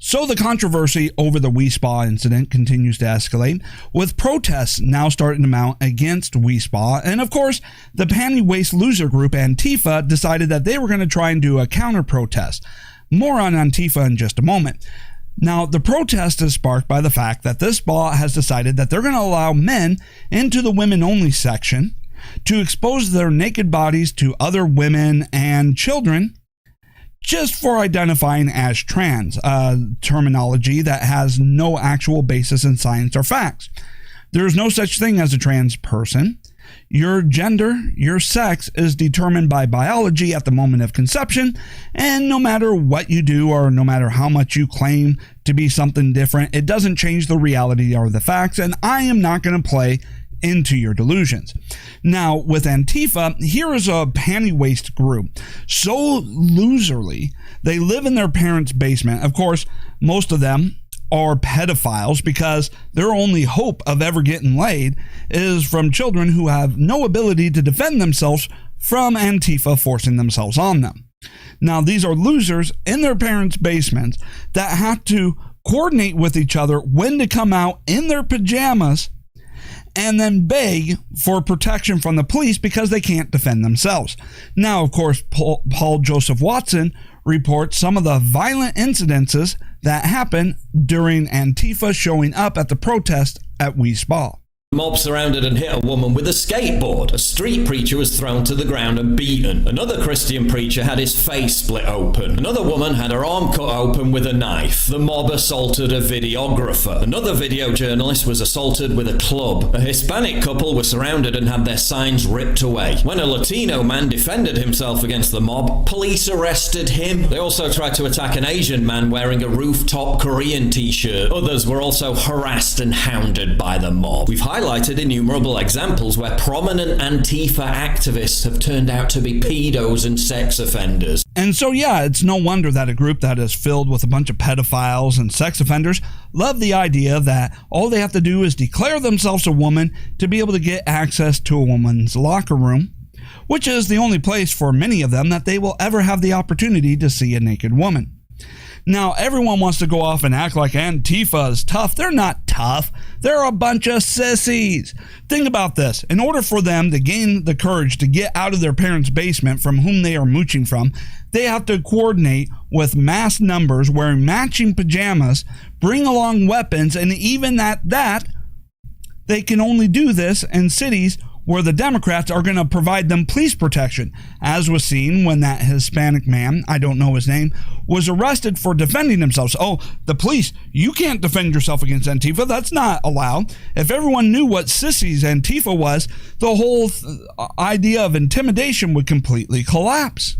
So the controversy over the WeSpa incident continues to escalate, with protests now starting to mount against WeSpa. And of course, the panty waist loser group Antifa decided that they were going to try and do a counter protest. More on Antifa in just a moment. Now, the protest is sparked by the fact that this spa has decided that they're going to allow men into the women only section to expose their naked bodies to other women and children just for identifying as trans, terminology that has no actual basis in science or facts. There is no such thing as a trans person. Your gender, your sex, is determined by biology at the moment of conception, and no matter what you do or no matter how much you claim to be something different, it doesn't change the reality or the facts, and I am not going to play into your delusions. Now, with Antifa, here is a panty waist group. So loserly, they live in their parents' basement. Of course, most of them are pedophiles because their only hope of ever getting laid is from children who have no ability to defend themselves from Antifa forcing themselves on them. Now, these are losers in their parents' basements that have to coordinate with each other when to come out in their pajamas and then beg for protection from the police because they can't defend themselves. Now, of course, Paul Joseph Watson reports some of the violent incidences that happened during Antifa showing up at the protest at WeSpa. Mob surrounded and hit a woman with a skateboard. A street preacher was thrown to the ground and beaten. Another Christian preacher had his face split open. Another woman had her arm cut open with a knife. The mob assaulted a videographer. Another video journalist was assaulted with a club. A Hispanic couple were surrounded and had their signs ripped away. When a Latino man defended himself against the mob, police arrested him. They also tried to attack an Asian man wearing a rooftop Korean t-shirt. Others were also harassed and hounded by the mob. We've highlighted innumerable examples where prominent Antifa activists have turned out to be pedos and sex offenders. And so, yeah, it's no wonder that a group that is filled with a bunch of pedophiles and sex offenders love the idea that all they have to do is declare themselves a woman to be able to get access to a woman's locker room, which is the only place for many of them that they will ever have the opportunity to see a naked woman. Now, everyone wants to go off and act like Antifa is tough. They're not tough. They're a bunch of sissies. Think about this. In order for them to gain the courage to get out of their parents' basement from whom they are mooching from, they have to coordinate with mass numbers, wearing matching pajamas, bring along weapons, and even at that, they can only do this in cities where the Democrats are going to provide them police protection, as was seen when that Hispanic man, I don't know his name, was arrested for defending themselves. Oh, the police, you can't defend yourself against Antifa. That's not allowed. If everyone knew what sissies Antifa was, the whole idea of intimidation would completely collapse.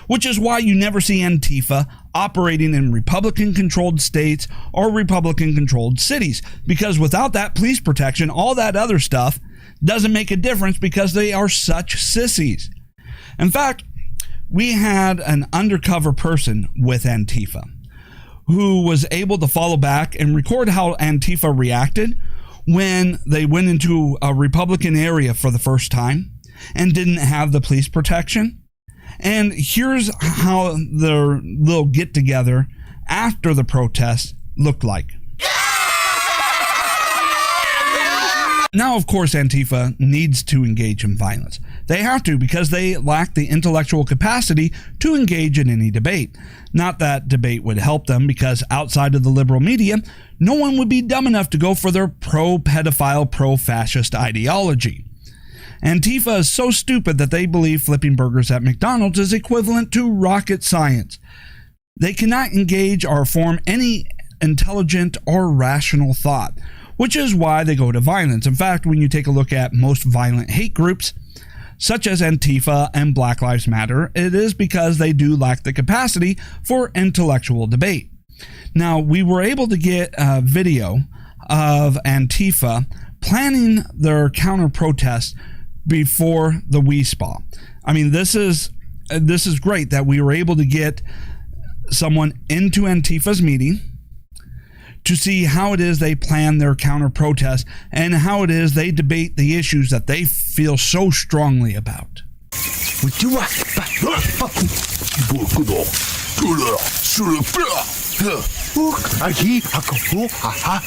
Which is why you never see Antifa operating in Republican-controlled states or Republican-controlled cities. Because without that police protection, all that other stuff doesn't make a difference because they are such sissies. In fact, we had an undercover person with Antifa who was able to follow back and record how Antifa reacted when they went into a Republican area for the first time and didn't have the police protection. And here's how their little get-together after the protest looked like. Now, of course, Antifa needs to engage in violence. They have to because they lack the intellectual capacity to engage in any debate. Not that debate would help them because outside of the liberal media, no one would be dumb enough to go for their pro-pedophile, pro-fascist ideology. Antifa is so stupid that they believe flipping burgers at McDonald's is equivalent to rocket science. They cannot engage or form any intelligent or rational thought, which is why they go to violence. In fact, when you take a look at most violent hate groups, such as Antifa and Black Lives Matter, it is because they do lack the capacity for intellectual debate. Now, we were able to get a video of Antifa planning their counter-protest before the WeSpa. I mean, this is great that we were able to get someone into Antifa's meeting to see how it is they plan their counter-protest and how it is they debate the issues that they feel so strongly about. Aqui, acabou, haha.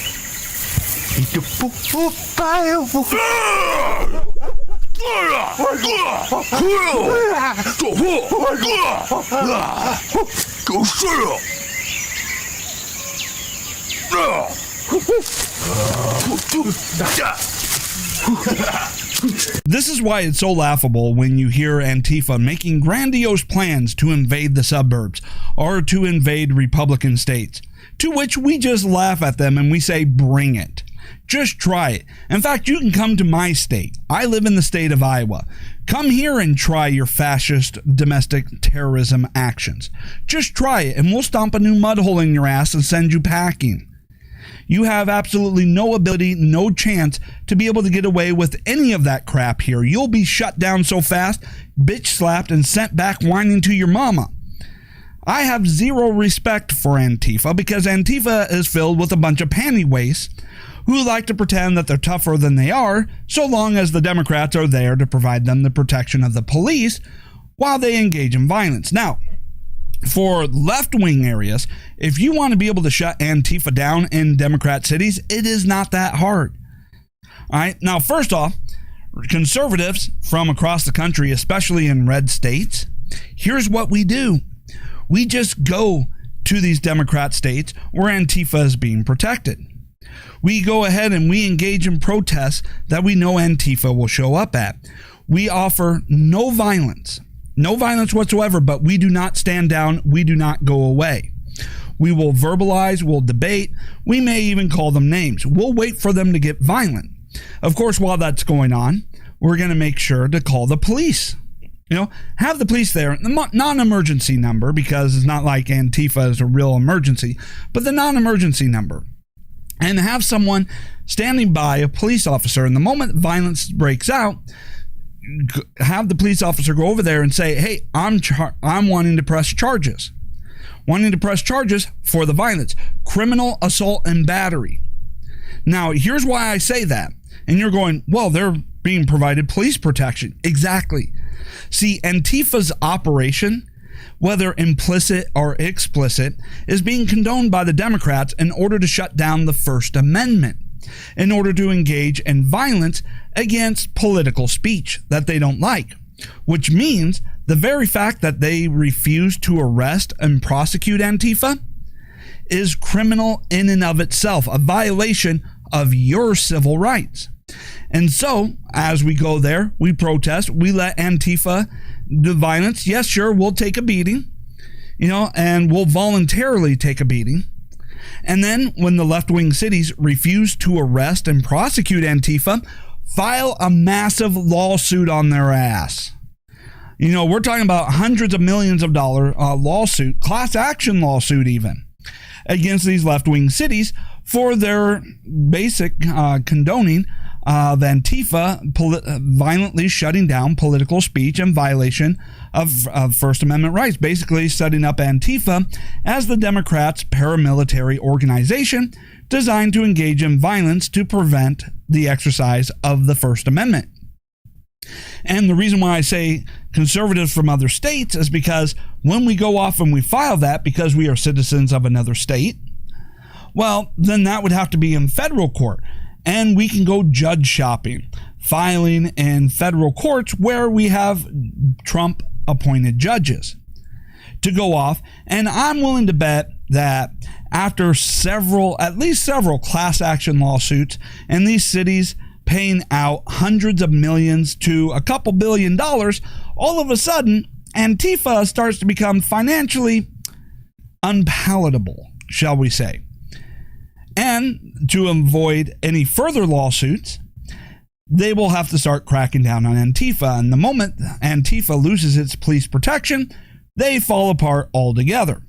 Itu papai. This is why it's so laughable when you hear Antifa making grandiose plans to invade the suburbs or to invade Republican states, to which we just laugh at them and we say, bring it. Just try it. In fact, you can come to my state. I live in the state of Iowa. Come here and try your fascist domestic terrorism actions. Just try it and we'll stomp a new mud hole in your ass and send you packing. You have absolutely no ability, no chance to be able to get away with any of that crap here. You'll be shut down so fast, bitch slapped, and sent back whining to your mama. I have zero respect for Antifa because Antifa is filled with a bunch of panty wastes who like to pretend that they're tougher than they are, so long as the Democrats are there to provide them the protection of the police while they engage in violence. Now, for left-wing areas, if you want to be able to shut Antifa down in Democrat cities, it is not that hard. All right. Now, first off, conservatives from across the country, especially in red states, here's what we do. We just go to these Democrat states where Antifa is being protected. We go ahead and we engage in protests that we know Antifa will show up at. We offer no violence whatsoever, but we do not stand down. We do not go away. We will verbalize, we'll debate. We may even call them names. We'll wait for them to get violent. Of course, while that's going on, we're going to make sure to call the police. Have the police there, the non-emergency number, because it's not like Antifa is a real emergency, but the non-emergency number. And have someone standing by, a police officer, and the moment violence breaks out, have the police officer go over there and say, hey, I'm wanting to press charges. Wanting to press charges for the violence. Criminal assault and battery. Now, here's why I say that. And you're going, well, they're being provided police protection. Exactly. See, Antifa's operation, whether implicit or explicit, is being condoned by the Democrats in order to shut down the First Amendment, in order to engage in violence against political speech that they don't like, which means the very fact that they refuse to arrest and prosecute Antifa is criminal in and of itself, a violation of your civil rights. And so, as we go there, we protest, we let Antifa do violence. Yes, sure, we'll take a beating, and we'll voluntarily take a beating. And then when the left-wing cities refuse to arrest and prosecute Antifa, file a massive lawsuit on their ass. We're talking about hundreds of millions of dollar lawsuit, class action lawsuit even, against these left-wing cities for their basic condoning of Antifa violently shutting down political speech in violation of First Amendment rights, basically setting up Antifa as the Democrats' paramilitary organization designed to engage in violence to prevent the exercise of the First Amendment. And the reason why I say conservatives from other states is because when we go off and we file that because we are citizens of another state, well, then that would have to be in federal court. And we can go judge shopping, filing in federal courts where we have Trump appointed judges to go off. And I'm willing to bet that after at least several class action lawsuits and these cities paying out hundreds of millions to a couple $1 billion, all of a sudden Antifa starts to become financially unpalatable, shall we say. And to avoid any further lawsuits, they will have to start cracking down on Antifa. And the moment Antifa loses its police protection, they fall apart altogether.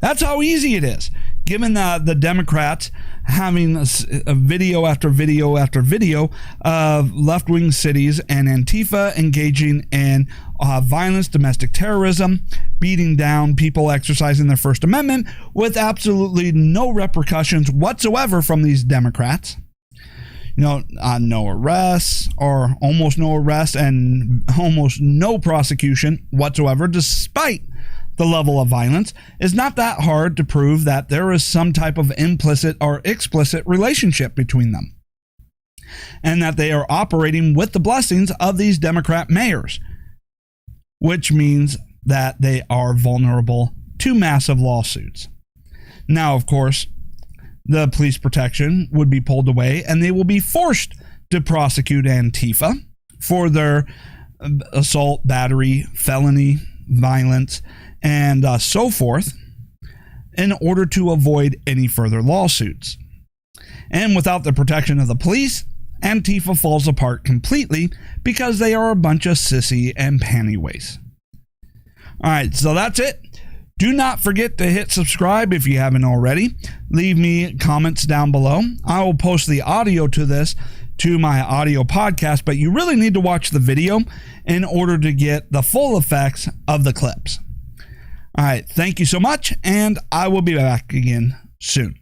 That's how easy it is. Given the Democrats having a video after video after video of left-wing cities and Antifa engaging in violence, domestic terrorism, beating down people exercising their First Amendment with absolutely no repercussions whatsoever from these Democrats. No arrests or almost no arrests and almost no prosecution whatsoever, despite the level of violence, is not that hard to prove that there is some type of implicit or explicit relationship between them, and that they are operating with the blessings of these Democrat mayors, which means that they are vulnerable to massive lawsuits. Now, of course, the police protection would be pulled away, and they will be forced to prosecute Antifa for their assault, battery, felony, violence, and so forth, in order to avoid any further lawsuits. And without the protection of the police, Antifa falls apart completely because they are a bunch of sissy and panty waste. All right, so that's it. Do not forget to hit subscribe if you haven't already. Leave me comments down below. I will post the audio to this to my audio podcast, but you really need to watch the video in order to get the full effects of the clips. All right, thank you so much, and I will be back again soon.